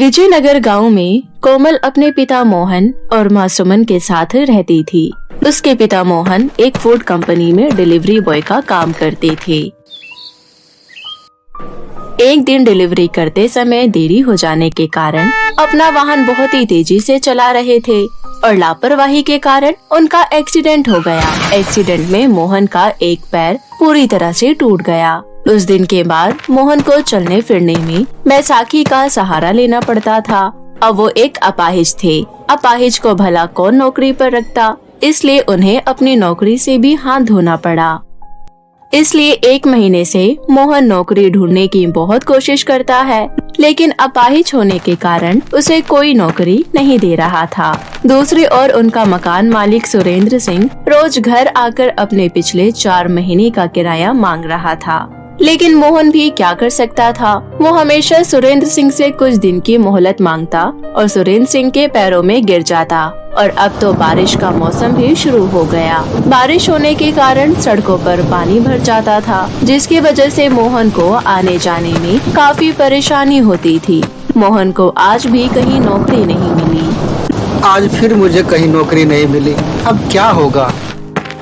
विजयनगर गांव में कोमल अपने पिता मोहन और मां सुमन के साथ रहती थी। उसके पिता मोहन एक फूड कंपनी में डिलीवरी बॉय का काम करते थे। एक दिन डिलीवरी करते समय देरी हो जाने के कारण अपना वाहन बहुत ही तेजी से चला रहे थे और लापरवाही के कारण उनका एक्सीडेंट हो गया। एक्सीडेंट में मोहन का एक पैर पूरी तरह से टूट गया। उस दिन के बाद मोहन को चलने फिरने में बैसाखी का सहारा लेना पड़ता था। अब वो एक अपाहिज थे। अपाहिज को भला कौन नौकरी पर रखता, इसलिए उन्हें अपनी नौकरी से भी हाथ धोना पड़ा। इसलिए 1 महीने से मोहन नौकरी ढूंढने की बहुत कोशिश करता है, लेकिन अपाहिज होने के कारण उसे कोई नौकरी नहीं दे रहा था। दूसरी ओर उनका मकान मालिक सुरेंद्र सिंह रोज घर आकर अपने पिछले 4 महीने का किराया मांग रहा था, लेकिन मोहन भी क्या कर सकता था। वो हमेशा सुरेंद्र सिंह से कुछ दिन की मोहलत मांगता और सुरेंद्र सिंह के पैरों में गिर जाता। और अब तो बारिश का मौसम भी शुरू हो गया। बारिश होने के कारण सड़कों पर पानी भर जाता था, जिसकी वजह से मोहन को आने जाने में काफी परेशानी होती थी। मोहन को आज भी कहीं नौकरी नहीं मिली। आज फिर मुझे कहीं नौकरी नहीं मिली, अब क्या होगा।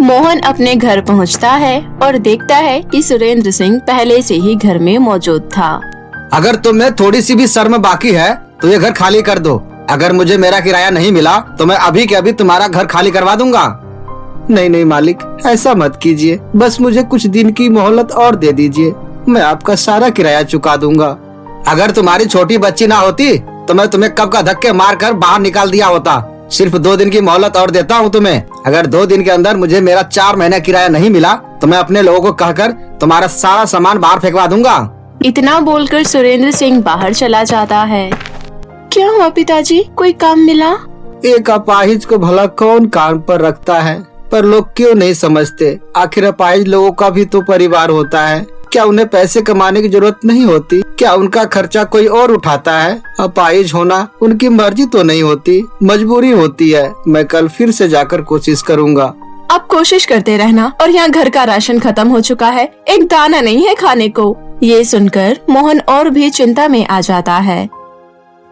मोहन अपने घर पहुंचता है और देखता है कि सुरेंद्र सिंह पहले से ही घर में मौजूद था। अगर तुम्हें थोड़ी सी भी शर्म बाकी है तो ये घर खाली कर दो। अगर मुझे मेरा किराया नहीं मिला तो मैं अभी के अभी तुम्हारा घर खाली करवा दूंगा। नहीं नहीं मालिक, ऐसा मत कीजिए, बस मुझे कुछ दिन की मोहलत और दे दीजिए, मैं आपका सारा किराया चुका दूंगा। अगर तुम्हारी छोटी बच्ची ना होती तो मैं तुम्हें कब का धक्के मार कर बाहर निकाल दिया होता। सिर्फ 2 दिन की मोहलत और देता हूँ तुम्हें। अगर 2 दिन के अंदर मुझे मेरा 4 महीने किराया नहीं मिला तो मैं अपने लोगों को कहकर तुम्हारा सारा सामान बाहर फेंकवा दूंगा। इतना बोलकर सुरेंद्र सिंह बाहर चला जाता है। क्या हुआ पिताजी, कोई काम मिला? एक अपाहिज को भला कौन काम पर रखता है, पर लोग क्यों नहीं समझते। आखिर अपाहिज लोगों का भी तो परिवार होता है। क्या उन्हें पैसे कमाने की जरूरत नहीं होती? क्या उनका खर्चा कोई और उठाता है? अपाहिज होना उनकी मर्जी तो नहीं होती, मजबूरी होती है। मैं कल फिर से जाकर कोशिश करूँगा। अब कोशिश करते रहना। और यहाँ घर का राशन खत्म हो चुका है, एक दाना नहीं है खाने को। ये सुनकर मोहन और भी चिंता में आ जाता है।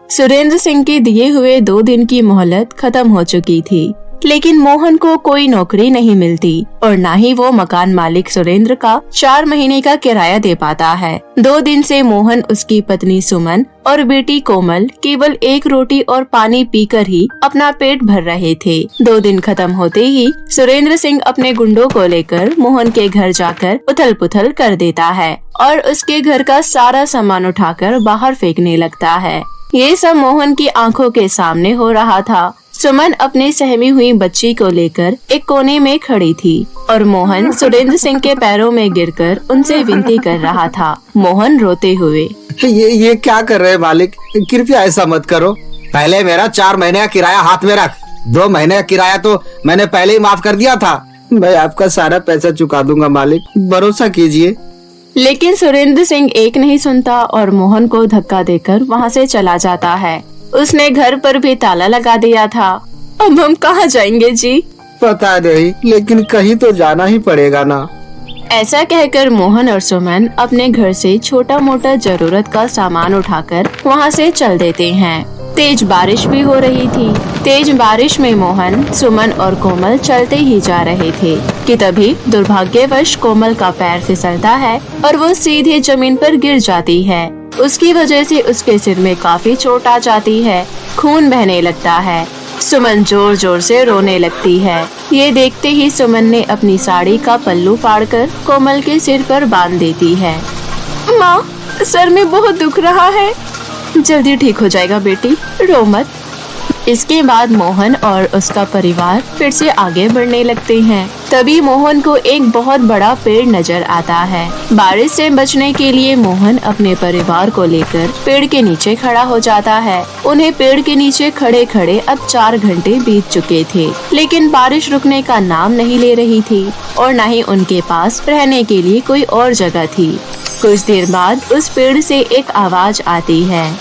सुरेंद्र सिंह के दिए हुए 2 दिन की मोहलत खत्म हो चुकी थी, लेकिन मोहन को कोई नौकरी नहीं मिलती और न ही वो मकान मालिक सुरेंद्र का 4 महीने का किराया दे पाता है। 2 दिन से मोहन, उसकी पत्नी सुमन और बेटी कोमल केवल 1 रोटी और पानी पीकर ही अपना पेट भर रहे थे। 2 दिन खत्म होते ही सुरेंद्र सिंह अपने गुंडों को लेकर मोहन के घर जाकर उथल पुथल कर देता है और उसके घर का सारा सामान उठाकर बाहर फेंकने लगता है। ये सब मोहन की आंखों के सामने हो रहा था। सुमन अपनी सहमी हुई बच्ची को लेकर एक कोने में खड़ी थी और मोहन सुरेंद्र सिंह के पैरों में गिरकर उनसे विनती कर रहा था। मोहन रोते हुए, ये क्या कर रहे हैं मालिक, कृपया ऐसा मत करो। पहले मेरा 4 महीने का किराया हाथ में रख। 2 महीने का किराया तो मैंने पहले ही माफ कर दिया था। मैं आपका सारा पैसा चुका दूंगा मालिक, भरोसा कीजिए। लेकिन सुरेंद्र सिंह एक नहीं सुनता और मोहन को धक्का देकर वहाँ से चला जाता है। उसने घर पर भी ताला लगा दिया था। अब हम कहाँ जाएंगे जी? पता नहीं, लेकिन कहीं तो जाना ही पड़ेगा ना। ऐसा कहकर मोहन और सुमन अपने घर से छोटा मोटा जरूरत का सामान उठाकर वहाँ से चल देते हैं। तेज बारिश भी हो रही थी। तेज बारिश में मोहन, सुमन और कोमल चलते ही जा रहे थे कि तभी दुर्भाग्यवश कोमल का पैर फिसलता है और वो सीधे जमीन पर गिर जाती है। उसकी वजह से उसके सिर में काफी चोट आ जाती है। खून बहने लगता है। सुमन जोर जोर से रोने लगती है। ये देखते ही सुमन ने अपनी साड़ी का पल्लू फाड़कर कोमल के सिर पर बांध देती है। माँ, सर में बहुत दुख रहा है। जल्दी ठीक हो जाएगा बेटी, रो मत। इसके बाद मोहन और उसका परिवार फिर से आगे बढ़ने लगते हैं। तभी मोहन को एक बहुत बड़ा पेड़ नजर आता है। बारिश से बचने के लिए मोहन अपने परिवार को लेकर पेड़ के नीचे खड़ा हो जाता है। उन्हें पेड़ के नीचे खड़े खड़े अब 4 घंटे बीत चुके थे, लेकिन बारिश रुकने का नाम नहीं ले रही थी और न ही उनके पास रहने के लिए कोई और जगह थी। कुछ देर बाद उस पेड़ से एक आवाज आती है।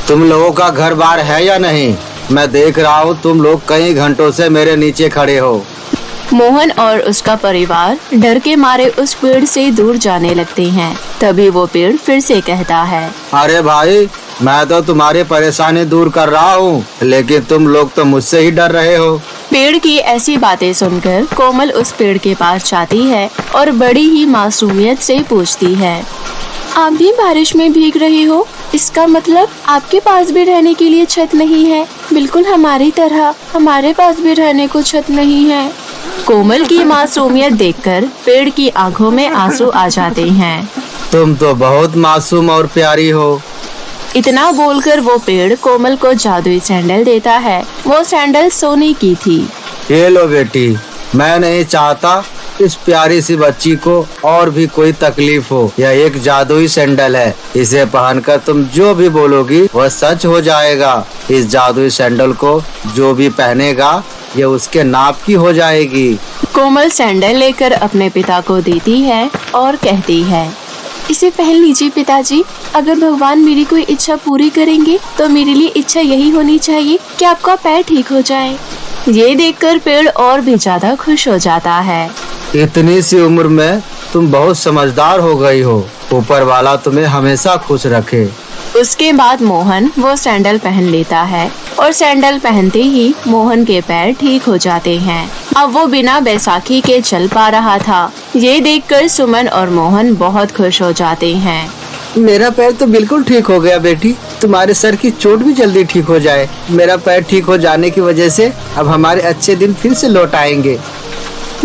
तुम लोगों का घर बार है या नहीं? मैं देख रहा हूँ तुम लोग कई घंटों से मेरे नीचे खड़े हो। मोहन और उसका परिवार डर के मारे उस पेड़ से दूर जाने लगते हैं। तभी वो पेड़ फिर से कहता है, अरे भाई, मैं तो तुम्हारी परेशानी दूर कर रहा हूँ, लेकिन तुम लोग तो मुझसे ही डर रहे हो। पेड़ की ऐसी बातें सुनकर कोमल उस पेड़ के पास जाती है और बड़ी ही मासूमियत से पूछती है, आप भी बारिश में भीग रहे हो? इसका मतलब आपके पास भी रहने के लिए छत नहीं है? बिल्कुल हमारी तरह हमारे पास भी रहने को छत नहीं है। कोमल की मासूमियत देखकर पेड़ की आंखों में आंसू आ जाते हैं। तुम तो बहुत मासूम और प्यारी हो। इतना बोलकर वो पेड़ कोमल को जादुई सैंडल देता है। वो सैंडल सोने की थी। ये लो बेटी, मैं नहीं चाहता इस प्यारी सी बच्ची को और भी कोई तकलीफ हो। यह एक जादुई सैंडल है, इसे पहनकर तुम जो भी बोलोगी वह सच हो जाएगा। इस जादुई सैंडल को जो भी पहनेगा ये उसके नाप की हो जाएगी। कोमल सैंडल लेकर अपने पिता को देती है और कहती है, इसे पहन लीजिए पिताजी। अगर भगवान मेरी कोई इच्छा पूरी करेंगे तो मेरे लिए इच्छा यही होनी चाहिए कि आपका पैर ठीक हो जाए। ये देखकर पेड़ और भी ज्यादा खुश हो जाता है। इतनी सी उम्र में तुम बहुत समझदार हो गई हो। ऊपर वाला तुम्हें हमेशा खुश रखे। उसके बाद मोहन वो सैंडल पहन लेता है और सैंडल पहनते ही मोहन के पैर ठीक हो जाते हैं। अब वो बिना बैसाखी के चल पा रहा था। ये देखकर सुमन और मोहन बहुत खुश हो जाते हैं। मेरा पैर तो बिल्कुल ठीक हो गया बेटी। तुम्हारे सर की चोट भी जल्दी ठीक हो जाए। मेरा पैर ठीक हो जाने की वजह से अब हमारे अच्छे दिन फिर से लौट आएंगे।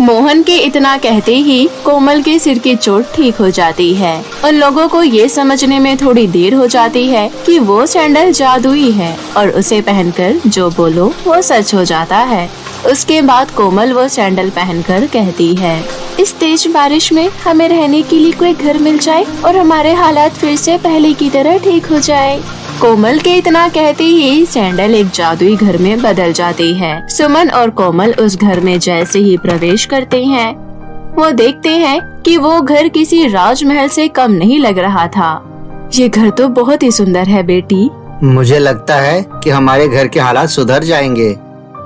मोहन के इतना कहते ही कोमल के सिर की चोट ठीक हो जाती है। उन लोगों को ये समझने में थोड़ी देर हो जाती है कि वो सैंडल जादुई है और उसे पहनकर जो बोलो वो सच हो जाता है। उसके बाद कोमल वो सैंडल पहनकर कहती है, इस तेज बारिश में हमें रहने के लिए कोई घर मिल जाए और हमारे हालात फिर से पहले की तरह ठीक हो जाए। कोमल के इतना कहते ही सैंडल एक जादुई घर में बदल जाती है। सुमन और कोमल उस घर में जैसे ही प्रवेश करते हैं वो देखते हैं कि वो घर किसी राजमहल से कम नहीं लग रहा था। ये घर तो बहुत ही सुंदर है बेटी। मुझे लगता है कि हमारे घर के हालात सुधर जाएंगे।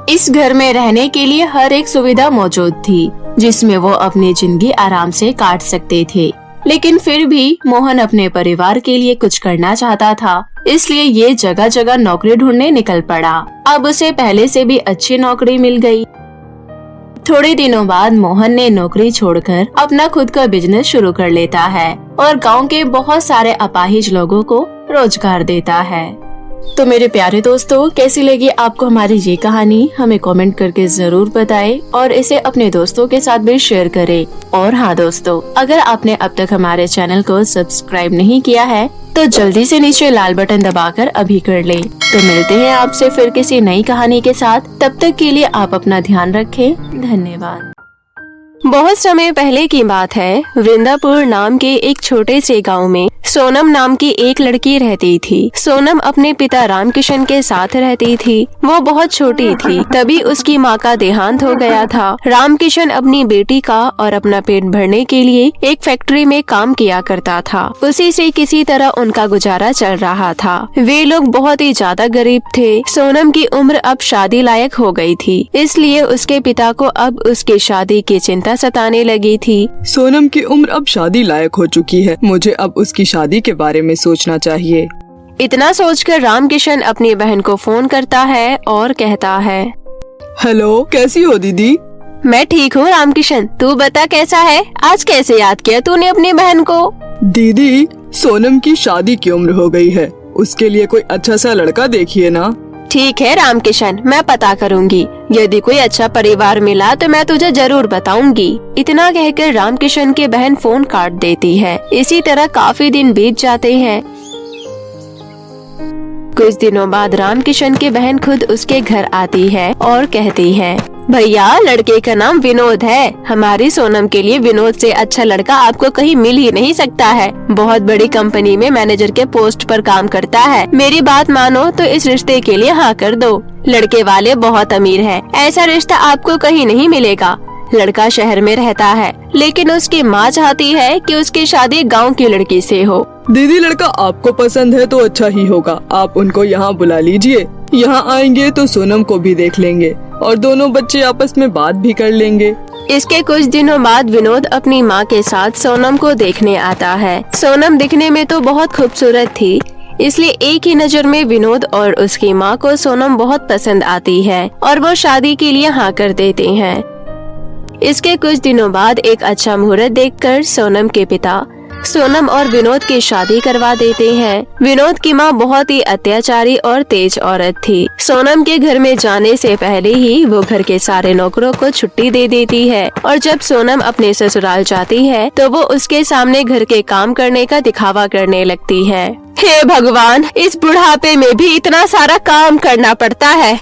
इस घर में रहने के लिए हर एक सुविधा मौजूद थी जिसमें वो अपनी जिंदगी आराम से काट सकते थे। लेकिन फिर भी मोहन अपने परिवार के लिए कुछ करना चाहता था, इसलिए ये जगह जगह नौकरी ढूंढने निकल पड़ा। अब उसे पहले से भी अच्छी नौकरी मिल गई। थोड़े दिनों बाद मोहन ने नौकरी छोड़कर अपना खुद का बिजनेस शुरू कर लेता है और गांव के बहुत सारे अपाहिज लोगों को रोजगार देता है। तो मेरे प्यारे दोस्तों, कैसी लगी आपको हमारी ये कहानी? हमें कमेंट करके जरूर बताएं और इसे अपने दोस्तों के साथ भी शेयर करें। और हाँ दोस्तों, अगर आपने अब तक हमारे चैनल को सब्सक्राइब नहीं किया है तो जल्दी से नीचे लाल बटन दबाकर अभी कर लें। तो मिलते हैं आपसे फिर किसी नई कहानी के साथ। तब तक के लिए आप अपना ध्यान रखें। धन्यवाद। बहुत समय पहले की बात है। वृंदापुर नाम के एक छोटे से गांव में सोनम नाम की एक लड़की रहती थी। सोनम अपने पिता रामकिशन के साथ रहती थी। वो बहुत छोटी थी तभी उसकी माँ का देहांत हो गया था। रामकिशन अपनी बेटी का और अपना पेट भरने के लिए एक फैक्ट्री में काम किया करता था। उसी से किसी तरह उनका गुजारा चल रहा था। वे लोग बहुत ही ज्यादा गरीब थे। सोनम की उम्र अब शादी लायक हो गई थी, इसलिए उसके पिता को अब उसकी शादी की चिंता सताने लगी थी। सोनम की उम्र अब शादी लायक हो चुकी है, मुझे अब उसकी शादी के बारे में सोचना चाहिए। इतना सोचकर रामकिशन अपनी बहन को फोन करता है और कहता है, हेलो, कैसी हो दीदी? मैं ठीक हूँ रामकिशन, तू बता कैसा है? आज कैसे याद किया तूने अपनी बहन को? दीदी, सोनम की शादी की उम्र हो गई है, उसके लिए कोई अच्छा सा लड़का देखिए ना। ठीक है रामकिशन, मैं पता करूँगी। यदि कोई अच्छा परिवार मिला तो मैं तुझे जरूर बताऊंगी। इतना कहकर रामकिशन की बहन फोन काट देती है। इसी तरह काफी दिन बीत जाते हैं। कुछ दिनों बाद रामकिशन की बहन खुद उसके घर आती है और कहती है, भैया, लड़के का नाम विनोद है। हमारी सोनम के लिए विनोद से अच्छा लड़का आपको कहीं मिल ही नहीं सकता है। बहुत बड़ी कंपनी में मैनेजर के पोस्ट पर काम करता है। मेरी बात मानो तो इस रिश्ते के लिए हाँ कर दो। लड़के वाले बहुत अमीर है, ऐसा रिश्ता आपको कहीं नहीं मिलेगा। लड़का शहर में रहता है, लेकिन उसकी माँ चाहती है कि उसकी शादी गाँव की लड़की से हो। दीदी, लड़का आपको पसंद है तो अच्छा ही होगा। आप उनको यहाँ बुला लीजिए। यहाँ आएंगे तो सोनम को भी देख लेंगे और दोनों बच्चे आपस में बात भी कर लेंगे। इसके कुछ दिनों बाद विनोद अपनी माँ के साथ सोनम को देखने आता है। सोनम दिखने में तो बहुत खूबसूरत थी, इसलिए एक ही नजर में विनोद और उसकी माँ को सोनम बहुत पसंद आती है और वो शादी के लिए हाँ कर देते हैं। इसके कुछ दिनों बाद एक अच्छा मुहूर्त देखकर सोनम के पिता सोनम और विनोद की शादी करवा देते हैं। विनोद की माँ बहुत ही अत्याचारी और तेज औरत थी। सोनम के घर में जाने से पहले ही वो घर के सारे नौकरों को छुट्टी दे देती है और जब सोनम अपने ससुराल जाती है तो वो उसके सामने घर के काम करने का दिखावा करने लगती है। हे भगवान, इस बुढ़ापे में भी इतना सारा काम करना पड़ता है,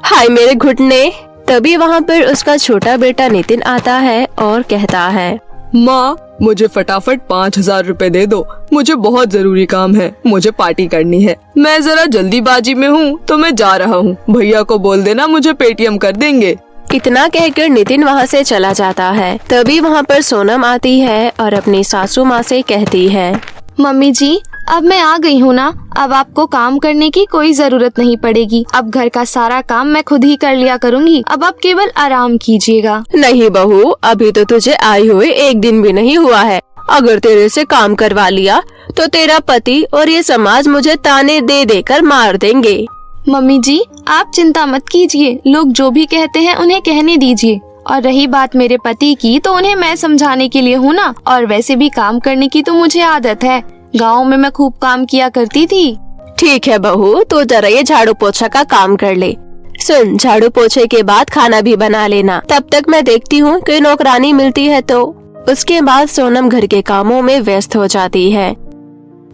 हाय मेरे घुटने। तभी वहाँ पर उसका छोटा बेटा नितिन आता है और कहता है, माँ मुझे फटाफट 5,000 रुपए दे दो, मुझे बहुत जरूरी काम है, मुझे पार्टी करनी है। मैं जरा जल्दीबाजी में हूँ तो मैं जा रहा हूँ, भैया को बोल देना मुझे पेटीएम कर देंगे। इतना कहकर नितिन वहाँ से चला जाता है। तभी वहाँ पर सोनम आती है और अपनी सासू माँ से कहती है, मम्मी जी अब मैं आ गई हूँ ना, अब आपको काम करने की कोई जरूरत नहीं पड़ेगी। अब घर का सारा काम मैं खुद ही कर लिया करूँगी, अब आप केवल आराम कीजिएगा। नहीं बहू, अभी तो तुझे आई हुए एक दिन भी नहीं हुआ है। अगर तेरे से काम करवा लिया तो तेरा पति और ये समाज मुझे ताने दे देकर मार देंगे। मम्मी जी आप चिंता मत कीजिए, लोग जो भी कहते हैं उन्हें कहने दीजिए। और रही बात मेरे पति की तो उन्हें मैं समझाने के लिए हूँ ना, और वैसे भी काम करने की तो मुझे आदत है, गाँव में मैं खूब काम किया करती थी। ठीक है बहू, तो जरा ये झाड़ू पोछा का काम कर ले। सुन, झाड़ू पोछे के बाद खाना भी बना लेना, तब तक मैं देखती हूँ कोई नौकरानी मिलती है तो। उसके बाद सोनम घर के कामों में व्यस्त हो जाती है।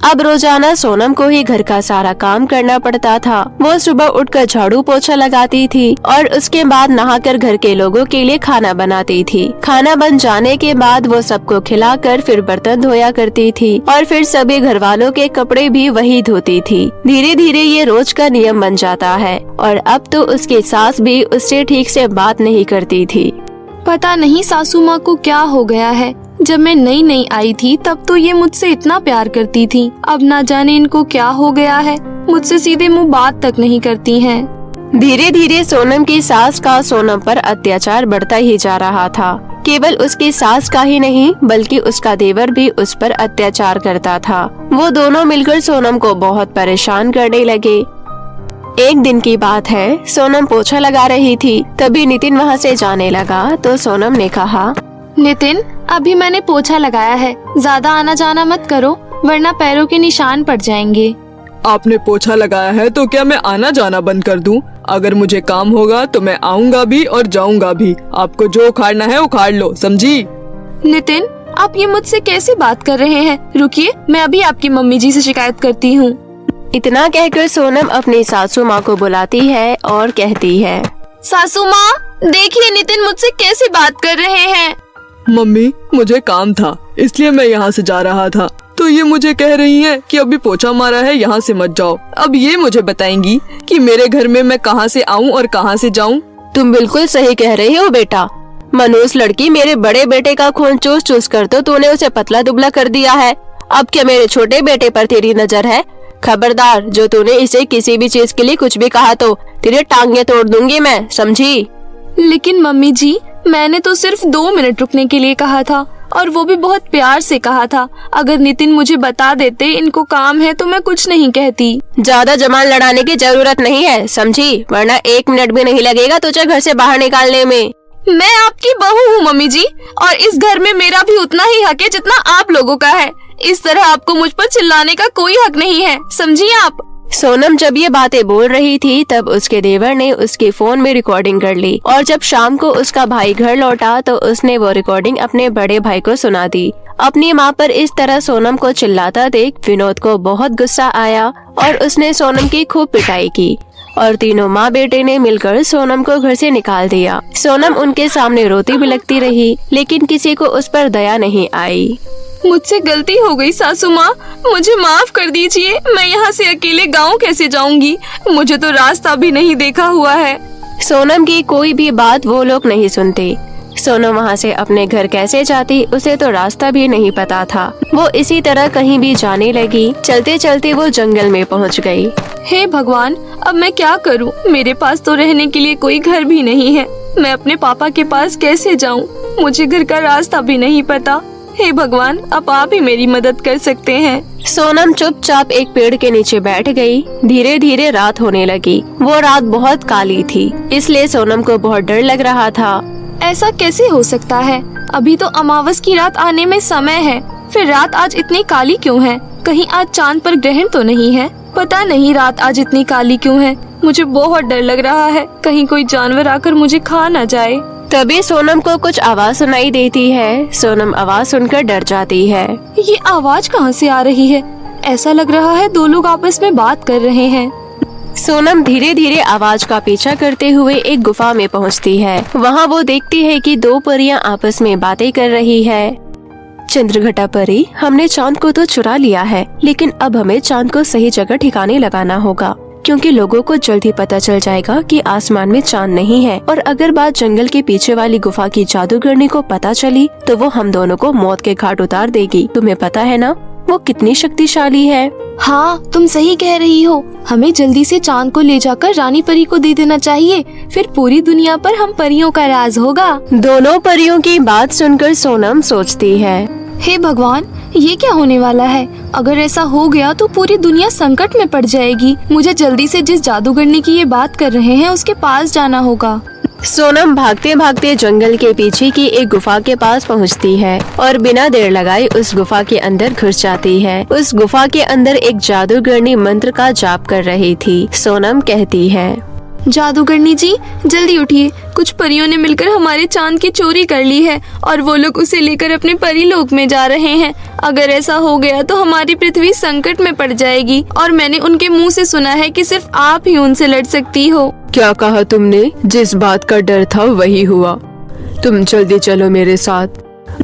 अब रोजाना सोनम को ही घर का सारा काम करना पड़ता था। वो सुबह उठकर झाड़ू पोछा लगाती थी और उसके बाद नहाकर घर के लोगों के लिए खाना बनाती थी। खाना बन जाने के बाद वो सबको खिलाकर फिर बर्तन धोया करती थी और फिर सभी घर वालों के कपड़े भी वही धोती थी। धीरे धीरे ये रोज का नियम बन जाता है और अब तो उसकी सास भी उससे ठीक से बात नहीं करती थी। पता नहीं सासू माँ को क्या हो गया है, जब मैं नई नई आई थी तब तो ये मुझसे इतना प्यार करती थी, अब ना जाने इनको क्या हो गया है, मुझसे सीधे मुंह बात तक नहीं करती हैं। धीरे धीरे सोनम की सास का सोनम पर अत्याचार बढ़ता ही जा रहा था। केवल उसकी सास का ही नहीं बल्कि उसका देवर भी उस पर अत्याचार करता था। वो दोनों मिलकर सोनम को बहुत परेशान करने लगे। एक दिन की बात है, सोनम पोछा लगा रही थी, तभी नितिन वहाँ से जाने लगा तो सोनम ने कहा, नितिन अभी मैंने पोछा लगाया है, ज्यादा आना जाना मत करो वरना पैरों के निशान पड़ जाएंगे। आपने पोछा लगाया है तो क्या मैं आना जाना बंद कर दूं? अगर मुझे काम होगा तो मैं आऊँगा भी और जाऊँगा भी, आपको जो उखाड़ना है उखाड़ लो, समझी? नितिन आप ये मुझसे कैसी बात कर रहे हैं, रुकिए मैं अभी आपकी मम्मी जी से शिकायत करती हूँ। इतना कहकर सोनम अपनी सासू माँ को बुलाती है और कहती है, सासू माँ देखिए नितिन मुझसे कैसी बात कर रहे हैं। मम्मी मुझे काम था इसलिए मैं यहाँ से जा रहा था, तो ये मुझे कह रही हैं कि अभी पोछा मारा है यहाँ से मत जाओ। अब ये मुझे बताएंगी कि मेरे घर में मैं कहाँ से आऊँ और कहाँ से जाऊँ? तुम बिल्कुल सही कह रही हो बेटा। मनोज लड़की मेरे बड़े बेटे का खून चूस चूस कर तो तूने उसे पतला दुबला कर दिया है। अब क्या मेरे छोटे बेटे पर तेरी नजर है? खबरदार, जो तूने इसे किसी भी चीज के लिए कुछ भी कहा तो तेरे टांगे तोड़ दूंगी मैं, समझी? लेकिन मम्मी जी मैंने तो सिर्फ 2 मिनट रुकने के लिए कहा था और वो भी बहुत प्यार से कहा था। अगर नितिन मुझे बता देते इनको काम है तो मैं कुछ नहीं कहती। ज्यादा जमान लड़ाने की जरूरत नहीं है, समझी? वरना 1 मिनट भी नहीं लगेगा तुझे घर से बाहर निकालने में। मैं आपकी बहू हूँ मम्मी जी, और इस घर में मेरा भी उतना ही हक है जितना आप लोगों का है। इस तरह आपको मुझ पर चिल्लाने का कोई हक नहीं है, समझिए आप। सोनम जब ये बातें बोल रही थी तब उसके देवर ने उसके फोन में रिकॉर्डिंग कर ली और जब शाम को उसका भाई घर लौटा तो उसने वो रिकॉर्डिंग अपने बड़े भाई को सुना दी। अपनी माँ पर इस तरह सोनम को चिल्लाता देख विनोद को बहुत गुस्सा आया और उसने सोनम की खूब पिटाई की और तीनों माँ बेटे ने मिलकर सोनम को घर से निकाल दिया। सोनम उनके सामने रोती बिलखती रही लेकिन किसी को उस पर दया नहीं आई। मुझसे गलती हो गई सासू माँ, मुझे माफ कर दीजिए। मैं यहाँ से अकेले गाँव कैसे जाऊँगी, मुझे तो रास्ता भी नहीं देखा हुआ है। सोनम की कोई भी बात वो लोग नहीं सुनते। सोनम वहाँ से अपने घर कैसे जाती उसे तो रास्ता भी नहीं पता था। वो इसी तरह कहीं भी जाने लगी। चलते चलते वो जंगल में पहुँच गई। हे भगवान, अब मैं क्या करूँ? मेरे पास तो रहने के लिए कोई घर भी नहीं है। मैं अपने पापा के पास कैसे जाऊँ? मुझे घर का रास्ता भी नहीं पता। हे भगवान, अब आप ही मेरी मदद कर सकते हैं। सोनम चुपचाप एक पेड़ के नीचे बैठ गई। धीरे धीरे रात होने लगी। वो रात बहुत काली थी, इसलिए सोनम को बहुत डर लग रहा था। ऐसा कैसे हो सकता है? अभी तो अमावस की रात आने में समय है, फिर रात आज इतनी काली क्यों है? कहीं आज चांद पर ग्रहण तो नहीं है? पता नहीं रात आज इतनी काली क्यों है। मुझे बहुत डर लग रहा है, कहीं कोई जानवर आकर मुझे खा न जाए। तभी सोनम को कुछ आवाज सुनाई देती है। सोनम आवाज सुनकर डर जाती है। ये आवाज कहाँ से आ रही है? ऐसा लग रहा है दो लोग आपस में बात कर रहे हैं। सोनम धीरे धीरे आवाज का पीछा करते हुए एक गुफा में पहुंचती है। वहां वो देखती है कि दो परियां आपस में बातें कर रही है। चंद्रघटा परी, हमने चांद को तो चुरा लिया है, लेकिन अब हमें चांद को सही जगह ठिकाने लगाना होगा, क्योंकि लोगों को जल्द ही पता चल जाएगा कि आसमान में चांद नहीं है। और अगर बात जंगल के पीछे वाली गुफा की जादूगरनी को पता चली तो वो हम दोनों को मौत के घाट उतार देगी। तुम्हें पता है ना वो कितनी शक्तिशाली है। हाँ, तुम सही कह रही हो। हमें जल्दी से चांद को ले जाकर रानी परी को दे देना चाहिए, फिर पूरी दुनिया पर हम परियों का राज होगा। दोनों परियों की बात सुनकर सोनम सोचती है, हे भगवान, ये क्या होने वाला है? अगर ऐसा हो गया तो पूरी दुनिया संकट में पड़ जाएगी। मुझे जल्दी से जिस जादूगरनी की ये बात कर रहे हैं उसके पास जाना होगा। सोनम भागते भागते जंगल के पीछे की एक गुफा के पास पहुंचती है और बिना देर लगाए उस गुफा के अंदर घुस जाती है। उस गुफा के अंदर एक जादूगरनी मंत्र का जाप कर रही थी। सोनम कहती है, जादूगरनी जी, जल्दी उठिए। कुछ परियों ने मिलकर हमारे चांद की चोरी कर ली है और वो लोग उसे लेकर अपने परीलोक में जा रहे हैं। अगर ऐसा हो गया तो हमारी पृथ्वी संकट में पड़ जाएगी और मैंने उनके मुंह से सुना है कि सिर्फ आप ही उनसे लड़ सकती हो। क्या कहा तुमने? जिस बात का डर था वही हुआ। तुम जल्दी चलो मेरे साथ।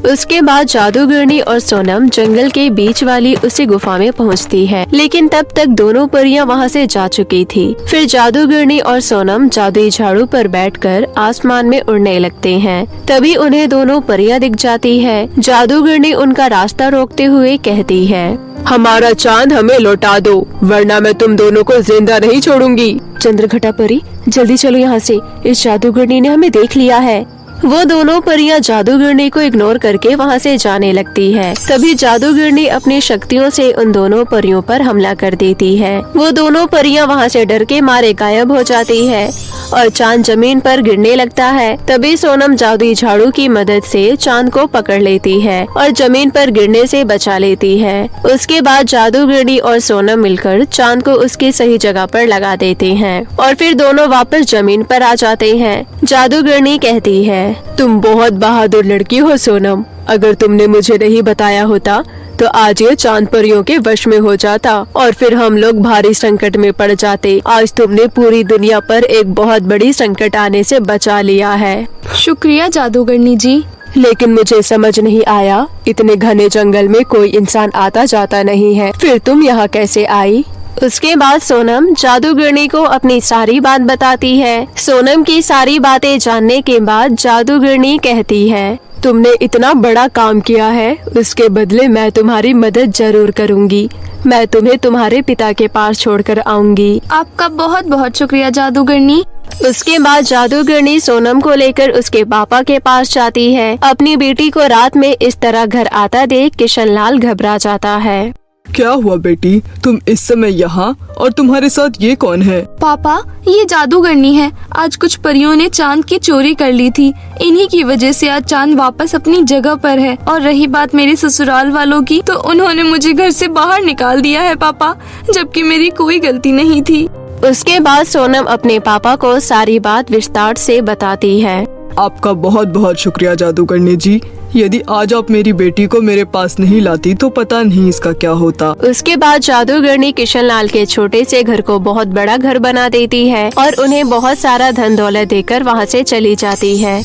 उसके बाद जादूगरनी और सोनम जंगल के बीच वाली उसी गुफा में पहुंचती है, लेकिन तब तक दोनों परियां वहां से जा चुकी थी। फिर जादूगरनी और सोनम जादुई झाड़ू पर बैठकर आसमान में उड़ने लगते हैं। तभी उन्हें दोनों परियां दिख जाती है। जादूगरनी उनका रास्ता रोकते हुए कहती है, हमारा चांद हमें लौटा दो, वरना मैं तुम दोनों को जिंदा नहीं छोड़ूंगी। चंद्रघटा परी, जल्दी चलो यहाँ से, इस जादूगरनी ने हमें देख लिया है। वो दोनों परियां जादूगरनी को इग्नोर करके वहां से जाने लगती है। तभी जादूगरनी अपनी शक्तियों से उन दोनों परियों पर हमला कर देती है। वो दोनों परियां वहां से डर के मारे गायब हो जाती है और चांद जमीन पर गिरने लगता है। तभी सोनम जादुई झाड़ू की मदद से चांद को पकड़ लेती है और जमीन पर गिरने से बचा लेती है। उसके बाद जादूगरनी और सोनम मिलकर चांद को उसकी सही जगह पर लगा देते हैं और फिर दोनों वापस जमीन पर आ जाते हैं। जादूगरनी कहती है, तुम बहुत बहादुर लड़की हो सोनम। अगर तुमने मुझे नहीं बताया होता तो आज ये चांद परियों के वश में हो जाता और फिर हम लोग भारी संकट में पड़ जाते। आज तुमने पूरी दुनिया पर एक बहुत बड़ी संकट आने से बचा लिया है। शुक्रिया जादूगरनी जी। लेकिन मुझे समझ नहीं आया, इतने घने जंगल में कोई इंसान आता जाता नहीं है, फिर तुम यहाँ कैसे आई? उसके बाद सोनम जादूगरनी को अपनी सारी बात बताती है। सोनम की सारी बातें जानने के बाद जादूगरनी कहती है, तुमने इतना बड़ा काम किया है, उसके बदले मैं तुम्हारी मदद जरूर करूंगी। मैं तुम्हें तुम्हारे पिता के पास छोड़कर आऊंगी। आपका बहुत बहुत शुक्रिया जादूगरनी। उसके बाद जादूगरनी सोनम को लेकर उसके पापा के पास जाती है। अपनी बेटी को रात में इस तरह घर आता देख किशनलाल घबरा जाता है। क्या हुआ बेटी, तुम इस समय यहाँ, और तुम्हारे साथ ये कौन है? पापा, ये जादूगरनी है। आज कुछ परियों ने चांद की चोरी कर ली थी, इन्हीं की वजह से आज चांद वापस अपनी जगह पर है। और रही बात मेरे ससुराल वालों की, तो उन्होंने मुझे घर से बाहर निकाल दिया है पापा, जबकि मेरी कोई गलती नहीं थी। उसके बाद सोनम अपने पापा को सारी बात विस्तार से बताती है। आपका बहुत बहुत शुक्रिया जादूगरनी जी। यदि आज आप मेरी बेटी को मेरे पास नहीं लाती तो पता नहीं इसका क्या होता। उसके बाद जादूगरनी किशनलाल के छोटे से घर को बहुत बड़ा घर बना देती है और उन्हें बहुत सारा धन दौलत देकर वहाँ से चली जाती है।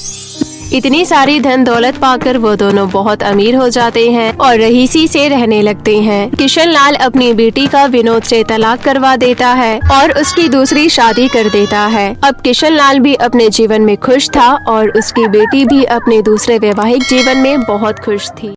इतनी सारी धन दौलत पाकर वो दोनों बहुत अमीर हो जाते हैं और रईसी से रहने लगते हैं। किशनलाल अपनी बेटी का विनोद से तलाक करवा देता है और उसकी दूसरी शादी कर देता है। अब किशनलाल भी अपने जीवन में खुश था और उसकी बेटी भी अपने दूसरे वैवाहिक जीवन में बहुत खुश थी।